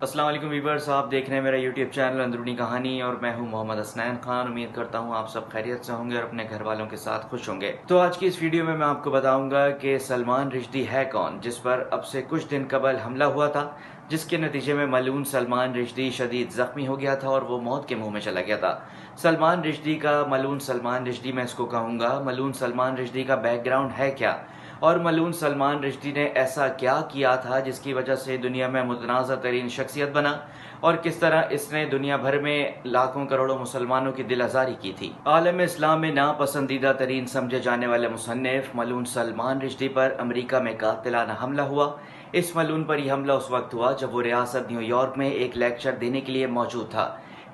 अस्सलाम वालेकुम वीवर्स, आप देख रहे हैं मेरा यूट्यूब चैनल अंदरूनी कहानी और मैं हूं मोहम्मद हसनैन खान। उम्मीद करता हूं आप सब खैरियत से होंगे और अपने घर वालों के साथ खुश होंगे। तो आज की इस वीडियो में मैं आपको बताऊंगा कि सलमान रिश्दी है कौन, जिस पर अब से कुछ दिन कबल हमला हुआ था, जिसके नतीजे में मलून सलमान रिश्दी शदीद जख्मी हो गया था और वो मौत के मुंह में चला गया था। सलमान रिश्दी का मलून सलमान रिश्दी मैं इसको कहूँगा, मलून सलमान रिश्दी का बैकग्राउंड है क्या और मलून सलमान रिश्दी ने ऐसा क्या किया था जिसकी वजह से दुनिया में मुतनाज़ा तरीन शख्सियत बना और किस तरह इसने दुनिया भर में लाखों करोड़ों मुसलमानों की दिल आज़ारी की थी। आलम इस्लाम में नापसंदीदा तरीन समझे जाने वाले मुसन्निफ मलून सलमान रिश्दी पर अमरीका में कातिलाना हमला हुआ। इस मलून पर यह हमला उस वक्त हुआ जब वो रियासत न्यूयॉर्क में एक लेक्चर देने के लिए मौजूद था।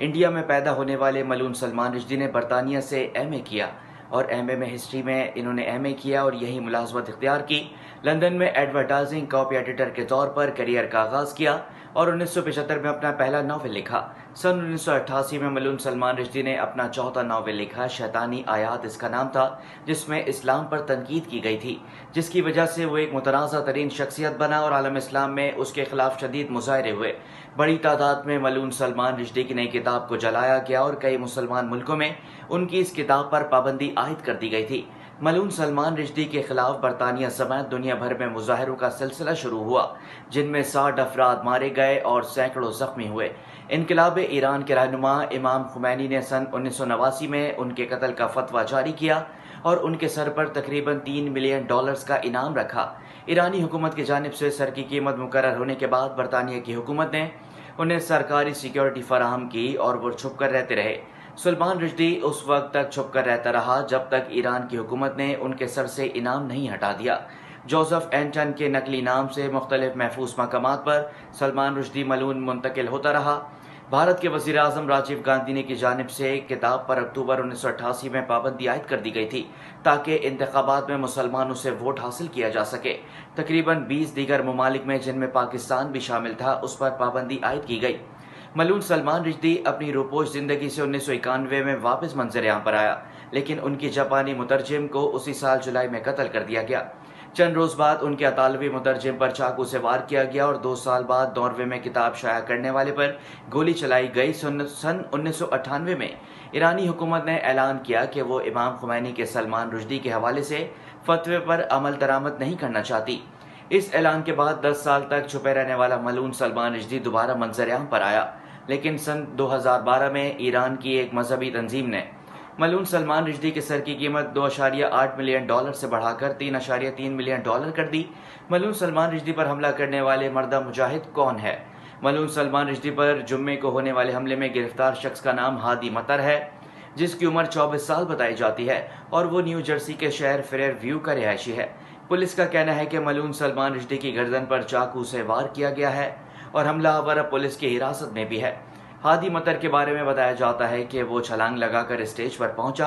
इंडिया में पैदा होने वाले मलून सलमान रिश्दी ने बरतानिया से एमए किया और एमए में हिस्ट्री में इन्होंने एमए किया और यही मुलाजमत इख्तियार की। लंदन में एडवर्टाइजिंग कॉपी एडिटर के तौर पर करियर का आगाज़ किया और 1975 में अपना पहला नावल लिखा। सन 1988 में मलून सलमान रिश्दी ने अपना चौथा नावल लिखा, शैतानी आयात इसका नाम था, जिसमें इस्लाम पर तनकीद की गई थी, जिसकी वजह से वो एक मुतनाज़ा तरीन शख्सियत बना और आलम इस्लाम में उसके खिलाफ शदीद मुजाहरे हुए। बड़ी तादाद में मलून सलमान रिश्दी की नई किताब को जलाया गया और कई मुसलमान मुल्कों में उनकी इस किताब पर पाबंदी आयद कर दी गई थी। मलून सलमान रिश्दी के खिलाफ बरतानिया समेत दुनिया भर में मुजाहरों का सिलसिला शुरू हुआ, जिनमें 60 अफराद मारे गए और सैकड़ों जख्मी हुए। इनकलाब ईरान के रहनुमा इमाम खुमैनी ने सन 1989 में उनके कत्ल का फतवा जारी किया और उनके सर पर तकरीबन $3 मिलियन का इनाम रखा। ईरानी हुकूमत की जानिब से सर की कीमत मुकर्रर होने के बाद बरतानिया की हुकूमत ने उन्हें सरकारी सिक्योरिटी फराहम की और वो छुप कर रहते रहे। सलमान रिश्दी उस वक्त तक छुप कर रहता रहा जब तक ईरान की हुकूमत ने उनके सर से इनाम नहीं हटा दिया। जोसेफ एंटन के नकली नाम से मुख्तलिफ महफूज मकामात पर सलमान रिश्दी मलून मुंतकिल होता रहा। भारत के वज़ीर आज़म राजीव गांधी ने की जानिब से किताब पर अक्टूबर 1988 में पाबंदी आयद कर दी गई थी ताकि इंतखाबात में मुसलमानों से वोट हासिल किया जा सके। तकरीबन 20 दीगर ममालिक में, जिनमें पाकिस्तान भी शामिल था, उस पर पाबंदी आयद की गई। मलून सलमान रिश्दी अपनी रूपोश जिंदगी से 1991 में वापस मंजर-ए-आम पर आया, लेकिन उनकी जापानी मुतरजिम को उसी साल जुलाई में कत्ल कर दिया गया। चंद रोज बाद उनके अतालवी मुतरजिम पर चाकू से वार किया गया और 2 साल बाद नॉर्वे में किताब शाया करने वाले पर गोली चलाई गई। सन 1998 में ईरानी हुकूमत ने ऐलान किया कि वो इमाम खुमैनी के सलमान रिश्दी के हवाले से फतवे पर अमल दरामद नहीं करना चाहती। इस ऐलान के बाद 10 साल तक छुपे रहने वाला मलून सलमान रिश्दी दोबारा मंजर-ए-आम पर आया, लेकिन सन 2012 में ईरान की एक मजहबी तंजीम ने मलून सलमान रिश्दी के सर की कीमत $2.8 मिलियन से बढ़ाकर $3.3 मिलियन कर दी। मलून सलमान रिश्दी पर हमला करने वाले मर्दा मुजाहिद कौन है? मलून सलमान रिश्दी पर जुम्मे को होने वाले हमले में गिरफ्तार शख्स का नाम हादी मतर है, जिसकी उम्र 24 साल बताई जाती है और वो न्यू जर्सी के शहर फेयर व्यू का रिहायशी है। पुलिस का कहना है कि मलून सलमान रिश्दी की गर्दन पर चाकू से वार किया गया है और हमलावर अब पुलिस की हिरासत में भी है। हादी मतर के बारे में बताया जाता है कि वो छलांग लगाकर स्टेज पर पहुंचा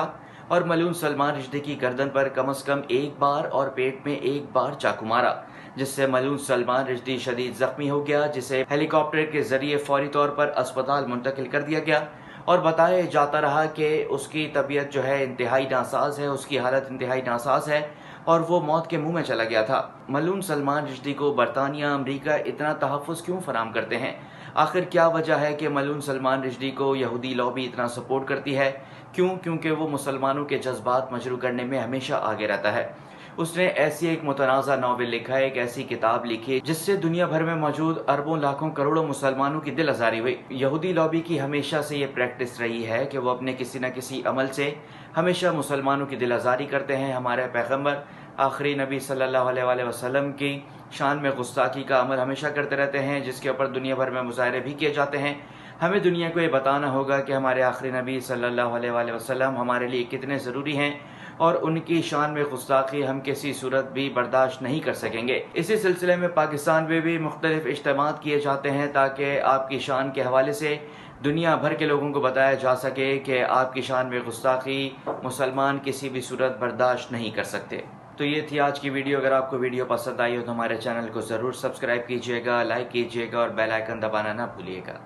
और मलून सलमान रिश्दी की गर्दन पर कम से कम एक बार और पेट में एक बार चाकू मारा, जिससे मलून सलमान रिश्दी शदीद जख्मी हो गया, जिसे हेलीकॉप्टर के जरिए फौरी तौर पर अस्पताल मुंतकिल कर दिया गया और बताया जाता रहा कि उसकी तबीयत जो है इंतहाई नासाज है, उसकी हालत इंतहाई नासाज है और वो मौत के मुंह में चला गया था। मलून सलमान रिश्दी को बरतानिया, अमरीका इतना तहफ़्फ़ुज़ क्यों फराहम करते हैं? आखिर क्या वजह है कि मलून सलमान रिश्दी को यहूदी लॉबी इतना सपोर्ट करती है? क्यों? क्योंकि वो मुसलमानों के जज्बात मजरू करने में हमेशा आगे रहता है। उसने ऐसी एक मुतनाज़ा नावल लिखा है, एक ऐसी किताब लिखी जिससे दुनिया भर में मौजूद अरबों लाखों करोड़ों मुसलमानों की दिल आज़ारी हुई। यहूदी लॉबी की हमेशा से ये प्रैक्टिस रही है कि वो अपने किसी न किसी अमल से हमेशा मुसलमानों की दिल आज़ारी करते हैं। हमारे पैगम्बर आखिरी नबी सल्लल्लाहु अलैहि वसल्लम की शान में गुस्ताखी का अमल हमेशा करते रहते हैं, जिसके ऊपर दुनिया भर में मुजाहरे भी किए जाते हैं। हमें दुनिया को ये बताना होगा कि हमारे आखिरी नबी सल्लल्लाहु अलैहि वसल्लम हमारे लिए कितने ज़रूरी हैं और उनकी शान में गुस्ताखी हम किसी सूरत भी बर्दाश्त नहीं कर सकेंगे। इसी सिलसिले में पाकिस्तान में भी मुख्तलिफ इज्तिमात किए जाते हैं ताकि आपकी शान के हवाले से दुनिया भर के लोगों को बताया जा सके कि आपकी शान में गुस्ताखी मुसलमान किसी भी सूरत बर्दाश्त नहीं कर सकते। तो ये थी आज की वीडियो। अगर आपको वीडियो पसंद आई हो तो हमारे चैनल को ज़रूर सब्सक्राइब कीजिएगा, लाइक कीजिएगा और बेल आइकन दबाना ना भूलिएगा।